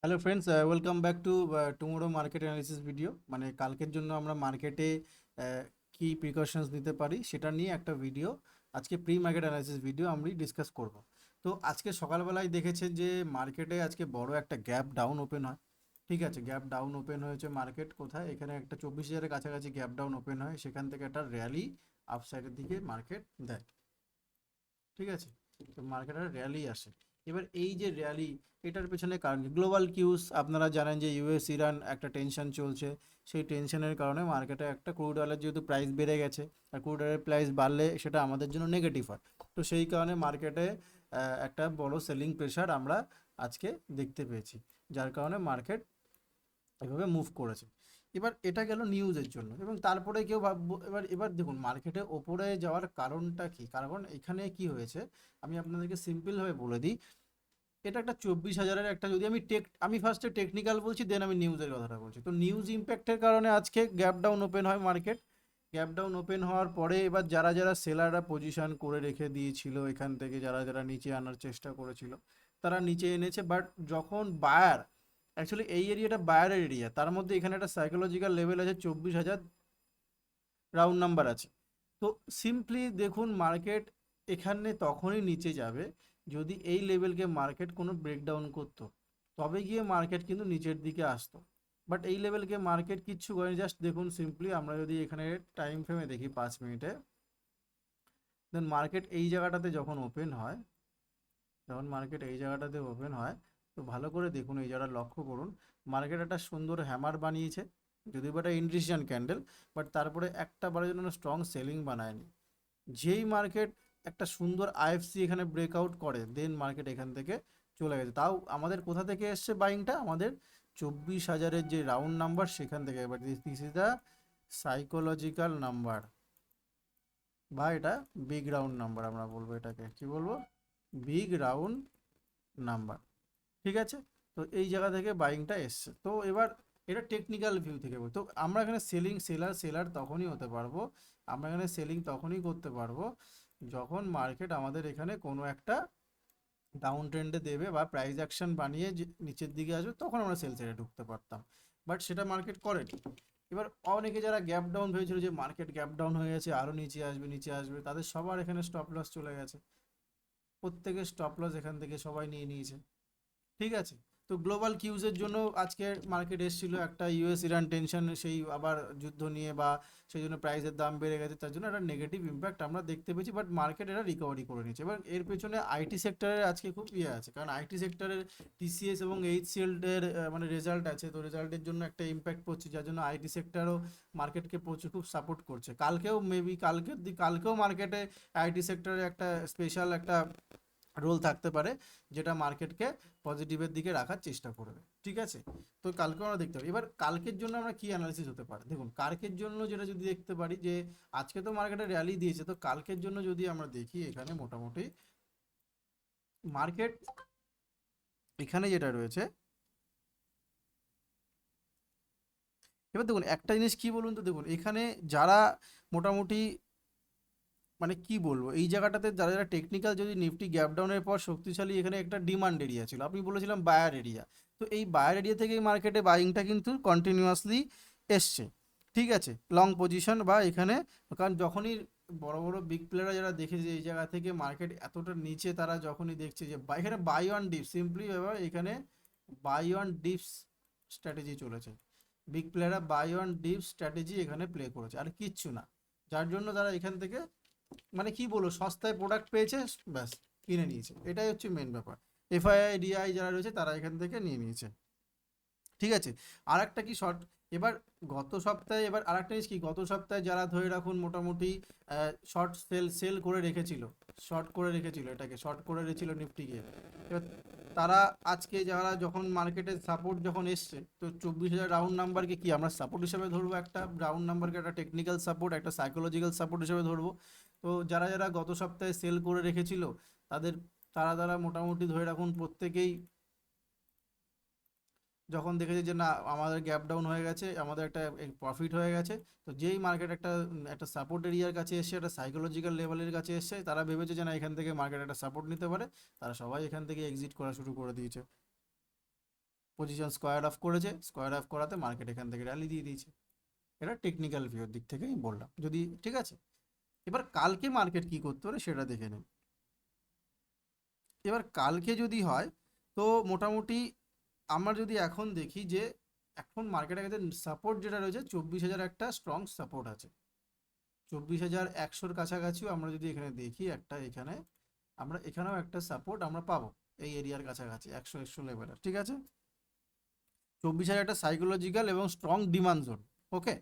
Hello friends, welcome back to tomorrow market analysis video. মানে কালকের জন্য আমরা মার্কেটে কি প্রিকশনস নিতে পারি সেটা নিয়ে একটা ভিডিও, আজকে প্রি মার্কেট অ্যানালিসিস ভিডিও আমি ডিসকাস করব। তো আজকে সকালবেলায় দেখেছেন যে মার্কেটে আজকে বড় একটা গ্যাপ ডাউন ওপেন হয়। ঠিক আছে, গ্যাপ ডাউন ওপেন হয়েছে মার্কেট কোথায়, এখানে একটা 24,000-এর কাছাকাছি গ্যাপ ডাউন ওপেন হয়, সেখান থেকে একটা র্যালি আপসাইডের দিকে মার্কেট দেয়। ঠিক আছে, তো মার্কেটের র্যালি আসে। এবার এই যে র্যালি, এটার পেছনে কারণ গ্লোবাল কিউস, আপনারা জানেন যে ইউএস ইরান একটা টেনশন চলছে। সেই টেনশনের কারণে মার্কেটে একটা ক্রুড অয়েলের যেহেতু প্রাইস বেড়ে গেছে, আর ক্রুড অয়েলের প্রাইস বাড়লে সেটা আমাদের জন্য নেগেটিভ হয়। তো সেই কারণে মার্কেটে একটা বড় সেলিং প্রেশার আমরা আজকে দেখতে পেয়েছি, যার কারণে মার্কেট এভাবে মুভ করেছে। এবার এটা গেল নিউজের জন্য, এবং তারপরে কেউ ভাববো, এবার এবার দেখুন মার্কেটে ওপরে যাওয়ার কারণটা কি। কারণ এখানে কি হয়েছে আমি আপনাদেরকে সিম্পলভাবে বলে দিই। এটা একটা 24,000-এর একটা, যদি আমি ফার্স্টে টেকনিক্যাল বলছি, দেন আমি নিউজের কথাটা বলছি। তো নিউজ ইম্প্যাক্টের কারণে আজকে গ্যাপ ডাউন ওপেন হয় মার্কেট। গ্যাপ ডাউন ওপেন হওয়ার পরে এবার যারা যারা সেলাররা পজিশন করে রেখে দিয়েছিল, এখান থেকে যারা যারা নিচে আনার চেষ্টা করেছিল তারা নিচে এনেছে। বাট যখন বায়ার, অ্যাকচুয়ালি এই এরিয়াটা বায়ারের এরিয়া, তার মধ্যে এখানে একটা সাইকোলজিক্যাল লেভেল আছে 24,000, রাউন্ড নাম্বার আছে। তো সিম্পলি দেখুন মার্কেট এখানে তখনই নিচে যাবে যদি এই লেভেলকে মার্কেট কোনো ব্রেকডাউন করতো, তবে গিয়ে মার্কেট কিন্তু নিচের দিকে আসতো। বাট এই লেভেলকে মার্কেট কিচ্ছু করেনি। জাস্ট দেখুন সিম্পলি আমরা যদি এখানে টাইম ফ্রেমে দেখি 5 মিনিটে, দেন মার্কেট এই জায়গাটাতে যখন ওপেন হয়, যখন মার্কেট এই জায়গাটাতে ওপেন হয়, তো ভালো করে দেখুন এই জায়গাটা লক্ষ্য করুন। মার্কেট একটা সুন্দর হ্যামার বানিয়েছে, যদিও বা এটা ইন্ডিসিশন ক্যান্ডেল, বাট তারপরে একটা বারের জন্য স্ট্রং সেলিং বানায়নি। যেই মার্কেট একটা সুন্দর আইএফসি এখানে ব্রেকআউট করে, দেন মার্কেট এখান থেকে চলে গেছে। তাও আমাদের কোথা থেকে এসছে বাইংটা, আমাদের 24,000-এর যে রাউন্ড নাম্বার সেখান থেকে। এবার this is the psychological number, বা এটা বিগ রাউন্ড নাম্বার, আমরা বলবো এটাকে কি বলবো, বিগ রাউন্ড নাম্বার। ঠিক আছে, তো এই জায়গা থেকে বাইংটা এসছে। তো এবার এটা টেকনিক্যাল ভিউ থেকে বলি, তো আমরা এখানে সেলার সেলার তখনই হতে পারবো, আমরা এখানে সেলিং তখনই করতে পারবো যখন মার্কেট আমাদের এখানে কোনো একটা ডাউন ট্রেন্ডে দেবে বা প্রাইস অ্যাকশন বানিয়ে যে নিচের দিকে আসবে, তখন আমরা সেল সাইডে ঢুকতে পারতাম। বাট সেটা মার্কেট করেনি। এবার অনেকে যারা গ্যাপ ডাউন ভেবেছিল যে মার্কেট গ্যাপ ডাউন হয়ে গেছে, আরও নিচে আসবে নিচে আসবে, তাদের সবার এখানে স্টপ লস চলে গেছে। প্রত্যেকের স্টপ লস এখান থেকে সবাই নিয়ে নিয়েছে। ঠিক আছে, তো গ্লোবাল কিউজের জন্য আজকে মার্কেট এসেছিল একটা ইউএস ইরান টেনশন, সেই আবার যুদ্ধ নিয়ে, বা সেই জন্য প্রাইসের দাম বেড়ে গেছে, তার জন্য একটা নেগেটিভ ইম্প্যাক্ট আমরা দেখতে পেয়েছি। বাট মার্কেট এটা রিকভারি করে নিয়েছে। এবার এর পেছনে আইটি সেক্টরের আজকে খুব আছে, কারণ আইটি সেক্টরের টিসিএস এবং এইচসিএল এর মানে রেজাল্ট আছে, তো রেজাল্টের জন্য একটা ইম্প্যাক্ট পড়ছে, যার জন্য আইটি সেক্টরও মার্কেটকে প্রচুর খুব সাপোর্ট করছে। কালকেও মেবি কালকেও মার্কেটে আইটি সেক্টরে একটা স্পেশাল একটা রোল থাকতে পারে, যেটা মার্কেটকে পজিটিভের দিকে রাখার চেষ্টা করবে। ঠিক আছে, তো কালকে আমরা দেখতে পারি। এবার কালকের জন্য আমরা কি অ্যানালিসিস হতে পারে, দেখুন কালকের জন্য যেটা যদি দেখতে পারি, যে আজকে তো মার্কেটে র্যালি দিয়েছে, তো কালকের জন্য যদি আমরা দেখি, এখানে মোটামুটি মার্কেট এখানে যেটা রয়েছে, এবার দেখুন একটা জিনিস কি বলুন তো, দেখুন এখানে যারা মোটামুটি মানে কি বলবো, এই জায়গাটাতে যারা যারা টেকনিক্যাল, যদি নিফটি গ্যাপ ডাউনের পর শক্তিশালী, এখানে একটা ডিমান্ড এরিয়া ছিল, আপনি বলেছিলাম বায়ার এরিয়া। তো এই বায়ার এরিয়া থেকেই মার্কেটে বাইংটা কিন্তু কন্টিনিউয়াসলি এসছে। ঠিক আছে, লং পজিশন বা এখানে, কারণ যখনই বড় বড় বিগ প্লেয়াররা যারা দেখেছে যে এই জায়গা থেকে মার্কেট এতটা নিচে, তারা যখনই দেখছে যে এখানে বাই ওয়ান ডিপস, সিম্পলি এবার এখানে বাই ওয়ান ডিপস স্ট্র্যাটেজি চলেছে। বিগ প্লেয়াররা বাই ওয়ান ডিপস স্ট্র্যাটেজি এখানে প্লে করেছে, আর কিচ্ছু না। যার জন্য তারা এখান থেকে মানে কি বলবো, সস্তায় প্রোডাক্ট পেয়েছে, ব্যাস কিনে নিয়েছে, এটাই হচ্ছে মেন ব্যাপার। এফআইআই ডিআই যারা রয়েছে তারা এখান থেকে নিয়ে নিয়েছে। ঠিক আছে, আর একটা কি শর্ট, এবার গত সপ্তাহে, এবার আরেকটা জিনিস কি, গত সপ্তাহে যারা ধরে রাখুন মোটামুটি শর্ট সেল করে রেখেছিল, শর্ট করে রেখেছিল, এটাকে শর্ট করে রেখেছিল নিফটিকে, এবার তারা আজকে যারা যখন মার্কেটে সাপোর্ট যখন এসছে, তো 24,000 রাউন্ড নাম্বারকে কি আমরা সাপোর্ট হিসেবে ধরবো, একটা রাউন্ড নাম্বারকে একটা টেকনিক্যাল সাপোর্ট, একটা সাইকোলজিক্যাল সাপোর্ট হিসেবে ধরবো। তো যারা যারা গত সপ্তাহে সেল করে রেখেছিল, তাদের তারা মোটামুটি ধরে রাখুন প্রত্যেকেই যখন দেখেছে যে না আমাদের গ্যাপ ডাউন হয়ে গেছে, আমাদের একটা প্রফিট হয়ে গেছে, তো যেই মার্কেট একটা একটা সাপোর্ট এরিয়ার কাছে এসে, একটা সাইকোলজিক্যাল লেভেলের কাছে এসে, তারা ভেবেছে যে না এখান থেকে মার্কেট একটা সাপোর্ট নিতে পারে, তারা সবাই এখান থেকে এক্সিট করা শুরু করে দিয়েছে। পজিশন স্কোয়ার অফ করেছে, স্কোয়ার অফ করাতে মার্কেট এখান থেকে র্যালি দিয়ে দিয়েছে। এটা টেকনিক্যাল ভিউর দিক থেকে আমি বললাম। যদি ঠিক আছে, এবার কালকে মার্কেট কি করতে পারে সেটা দেখে নিন। এবার কালকে যদি হয় তো মোটামুটি আমরা যদি এখন দেখি যে এখন মার্কেটের কাছে সাপোর্ট যেটা রয়েছে 24,000 একটা স্ট্রং সাপোর্ট আছে। 24,100-র কাছাকাছিও আমরা যদি এখানে দেখি একটা, এখানে আমরা এখানেও একটা সাপোর্ট আমরা পাবো এই এরিয়ার কাছাকাছি 100 লেভেলের। ঠিক আছে, 24,000 একটা সাইকোলজিক্যাল এবং স্ট্রং ডিমান্ড জোন। ওকে,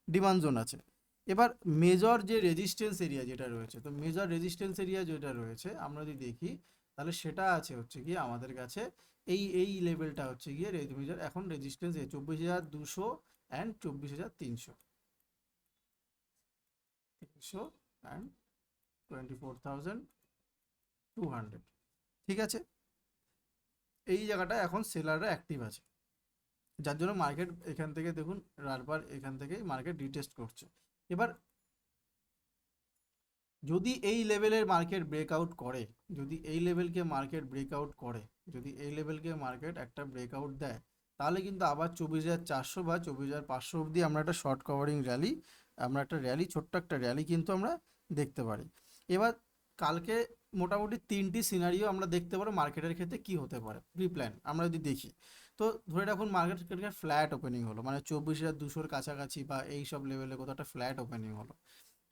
ডিমান্ড জোন আছে। এবার মেজর যে রেজিস্ট্যান্স এরিয়া যেটা রয়েছে, তো মেজর রেজিস্ট্যান্স এরিয়া যেটা রয়েছে আমরা যদি দেখি তাহলে সেটা আছে হচ্ছে গিয়ে আমাদের কাছে এই লেভেলটা হচ্ছে গিয়ে মেজর এখন রেজিস্ট্যান্স 24,200 অ্যান্ড 24,300, 300 অ্যান্ড 24,200। ঠিক আছে, এই জায়গাটা এখন সেলাররা অ্যাক্টিভ আছে, যার জন্য মার্কেট এখান থেকে দেখুন বারবার এখান থেকে মার্কেট রিটেস্ট করছে। এবার যদি এই লেভেলের মার্কেট ব্রেকআউট করে, যদি এই লেভেলকে মার্কেট ব্রেকআউট করে, যদি এই লেভেলকে মার্কেট একটা ব্রেকআউট দেয়, তাহলে কিন্তু আবার 24,400 বা 24,500 অবধি আমরা একটা শর্ট কভারিং র্যালি, আমরা একটা র্যালি, ছোট্ট একটা র্যালি কিন্তু আমরা দেখতে পারি। এবার কালকে মোটামুটি 3টি সিনারিও আমরা দেখতে পারো মার্কেটের ক্ষেত্রে কি হতে পারে প্রি প্ল্যান আমরা যদি দেখি। তো ধরে রাখুন মার্কেট ফ্ল্যাট ওপেনিং হলো, মানে 24,200-র কাছাকাছি বা এই সব লেভেলে কোথাও একটা ফ্ল্যাট ওপেনিং হলো।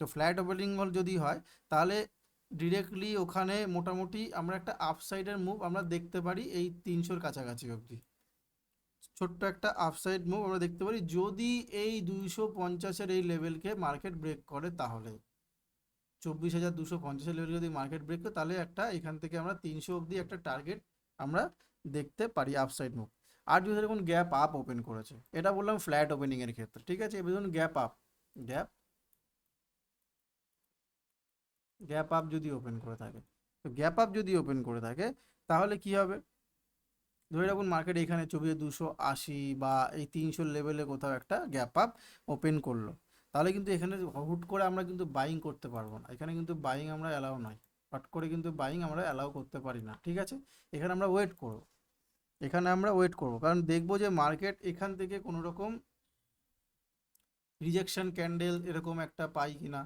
তো ফ্ল্যাট ওপেনিং যদি হয় তাহলে ডিরেক্টলি ওখানে মোটামুটি আমরা একটা আপসাইডের মুভ আমরা দেখতে পারি এই 300-র কাছাকাছি অবধি, ছোট্ট একটা আপসাইড মুভ আমরা দেখতে পারি যদি এই 250-এর এই লেভেলকে মার্কেট ব্রেক করে। তাহলে 24,250 লেভেল যদি মার্কেট ব্রেক করে তাহলে একটা এখান থেকে আমরা 300 অবধি একটা টার্গেট আমরা দেখতে পারি আপসাইড মুভ। আর যদি দেখুন গ্যাপ আপ ওপেন করেছে, এটা বললাম ফ্ল্যাট ওপেনিং এর ক্ষেত্রে। ঠিক আছে, এবার ধরুন গ্যাপ আপ, গ্যাপ আপ যদি ওপেন করে থাকে, তো গ্যাপ আপ যদি ওপেন করে থাকে তাহলে কি হবে, ধরে রাখুন মার্কেট এখানে 24,280 বা এই 300 লেভেলে কোথাও একটা গ্যাপ আপ ওপেন করলো, তাহলে কিন্তু এখানে হুট করে আমরা কিন্তু বাইং করতে পারবো না। এখানে কিন্তু বাইং আমরা অ্যালাউ নয়, হট করে কিন্তু বাইং আমরা অ্যালাউ করতে পারি না। ঠিক আছে, এখানে আমরা ওয়েট করব, এখানে আমরা ওয়েট করব, কারণ দেখবো যে মার্কেট এখান থেকে কোনো রকম রিজেকশন ক্যান্ডেল এরকম একটা পাই কিনা,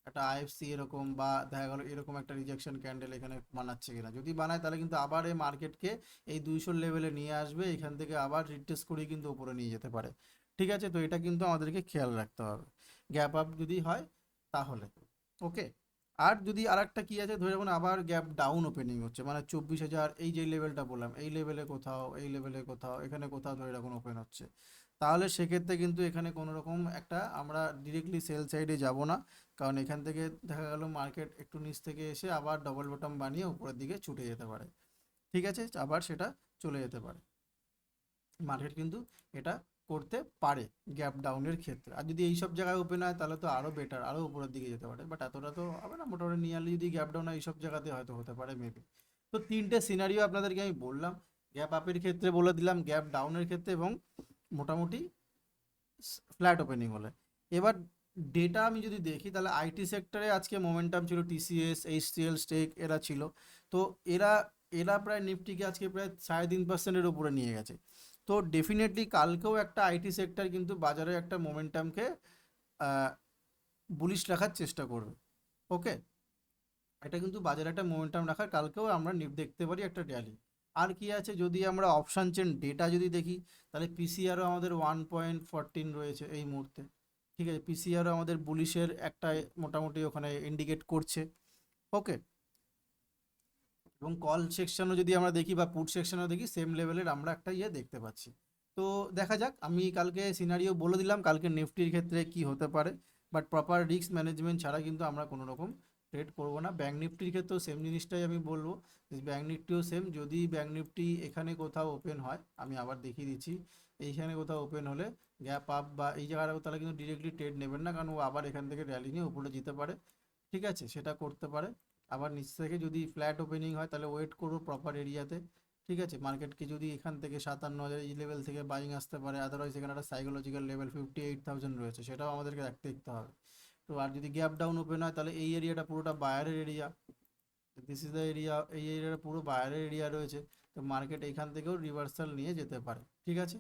একটা আইএফসি এরকম, বা দেখা গেলো এরকম একটা রিজেকশন ক্যান্ডেল এখানে বানাচ্ছে কিনা। যদি বানায় তাহলে কিন্তু আবার এই মার্কেটকে এই 200 লেভেলে নিয়ে আসবে, এখান থেকে আবার রিটেস্ট করে কিন্তু উপরে নিয়ে যেতে পারে। ঠিক আছে, তো এটা কিন্তু আমাদেরকে খেয়াল রাখতে হবে গ্যাপ আপ যদি হয় তাহলে। ওকে, আর যদি আর একটা কী আছে, ধরে রাখুন আবার গ্যাপ ডাউন ওপেনিং হচ্ছে, মানে 24,000 এই যে লেভেলটা বললাম এই লেভেলে কোথাও, এই লেভেলে কোথাও, এখানে কোথাও ধরে রাখুন ওপেন হচ্ছে, তাহলে সেক্ষেত্রে কিন্তু এখানে কোনো রকম একটা আমরা ডিরেক্টলি সেল সাইডে যাব না, কারণ এখান থেকে দেখা গেল মার্কেট একটু নিচ থেকে এসে আবার ডবল বটম বানিয়ে উপরের দিকে ছুটে যেতে পারে। ঠিক আছে, আবার সেটা চলে যেতে পারে, মার্কেট কিন্তু এটা করতে পারে গ্যাপ ডাউনের ক্ষেত্রে। আর যদি এইসব জায়গায় ওপেন হয় তাহলে তো আরও বেটার, আরও উপরের দিকে যেতে পারে, বাট এতটা তো হবে না। মোটামুটি নিয়ারলি যদি গ্যাপ ডাউন হয় এইসব জায়গাতে হয়তো হতে পারে মেবি। তো 3টে সিনারিও আপনাদেরকে আমি বললাম, গ্যাপ আপের ক্ষেত্রে বলে দিলাম, গ্যাপ ডাউনের ক্ষেত্রে, এবং মোটামুটি ফ্ল্যাট ওপেনিং হলে। এবার ডেটা আমি যদি দেখি তাহলে আইটি সেক্টরে আজকে মোমেন্টাম ছিল, টিসিএস, এইচসিএল, স্টেক এরা ছিল। তো এরা এরা প্রায় নিফটিকে আজকে প্রায় 3.5%-এর উপরে নিয়ে গেছে। তো ডেফিনেটলি কালকেও একটা আইটি সেক্টর কিন্তু বাজারে একটা মোমেন্টামকে বুলিশ রাখার চেষ্টা করবে। ওকে, এটা কিন্তু বাজারে একটা মোমেন্টাম রাখার কালকেও আমরা দেখতে পারি একটা র্যালি। আর কি আছে, যদি আমরা অপশান চেন ডেটা যদি দেখি তাহলে পিসিআরও আমাদের 1.14 রয়েছে এই মুহূর্তে। ঠিক আছে, পিসিআরও আমাদের বুলিশের একটা মোটামুটি ওখানে ইন্ডিকেট করছে। ওকে, এবং কল সেকশনও যদি আমরা দেখি বা পুট সেকশনও দেখি সেম লেভেলের আমরা একটা দেখতে পাচ্ছি। তো দেখা যাক, আমি কালকে সিনারিও বলে দিলাম কালকে নিফটির ক্ষেত্রে কি হতে পারে, বাট প্রপার রিস্ক ম্যানেজমেন্ট ছাড়া কিন্তু আমরা কোনো রকম ট্রেড করবো না। ব্যাঙ্ক নিফটির ক্ষেত্রেও সেম জিনিসটাই আমি বলবো, ব্যাঙ্ক নিফটিও সেম। যদি ব্যাঙ্ক নিফটি এখানে কোথাও ওপেন হয়, আমি আবার দেখিয়ে দিচ্ছি, এইখানে কোথাও ওপেন হলে গ্যাপ আপ বা এই জায়গাটা তাহলে কিন্তু ডিরেক্টলি ট্রেড নেবেন না, কারণ ও আবার এখান থেকে র্যালি নিয়ে উপরে যেতে পারে। ঠিক আছে, সেটা করতে পারে। আবার নিচ থেকে যদি ফ্ল্যাট ওপেনিং হয় তাহলে ওয়েট করবো প্রপার এরিয়াতে। ঠিক আছে, মার্কেটকে যদি এখান থেকে 57,000 এই লেভেল থেকে বাইং আসতে পারে, আদারওয়াইজ এখানে একটা সাইকোলজিক্যাল লেভেল 58,000 রয়েছে, সেটাও আমাদেরকে দেখতে হবে। তো আর যদি গ্যাপ ডাউন ওপেন হয় তাহলে এই এরিয়াটা পুরোটা বায়ারের area, this is the area, এই এরিয়াটা পুরো বায়ারের এরিয়া রয়েছে, তো মার্কেট এইখান থেকেও রিভার্সাল নিয়ে যেতে পারে, ঠিক আছে।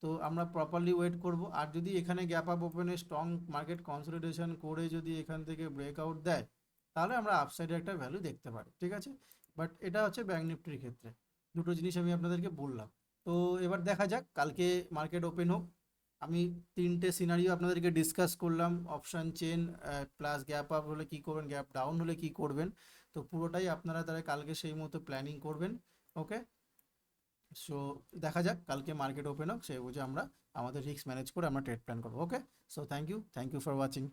তো আমরা প্রপারলি ওয়েট করব। আর যদি এখানে গ্যাপ আপ ওপেনে স্ট্রং মার্কেট কনসলিডেশন করে যদি এখান থেকে ব্রেকআউট দেয়, তাহলে আমরা আপসাইডে একটা ভ্যালু দেখতে পারি, ঠিক আছে। বাট এটা হচ্ছে ব্যাঙ্ক নিফটির ক্ষেত্রে, দুটো জিনিস আমি আপনাদেরকে বললাম। তো এবার দেখা যাক কালকে মার্কেট ওপেন হোক। আমি তিনটে সিনারিও আপনাদেরকে ডিসকাস করলাম, option chain plus gap up হলে কী করবেন, গ্যাপ ডাউন হলে কী করবেন। তো পুরোটাই আপনারা তাহলে কালকে সেই মতো প্ল্যানিং করবেন। ওকে, সো দেখা যাক কালকে মার্কেট ওপেন হোক, সেই বুঝে আমরা আমাদের রিস্ক ম্যানেজ করে আমরা ট্রেড প্ল্যান করবো। Okay, so thank you for watching.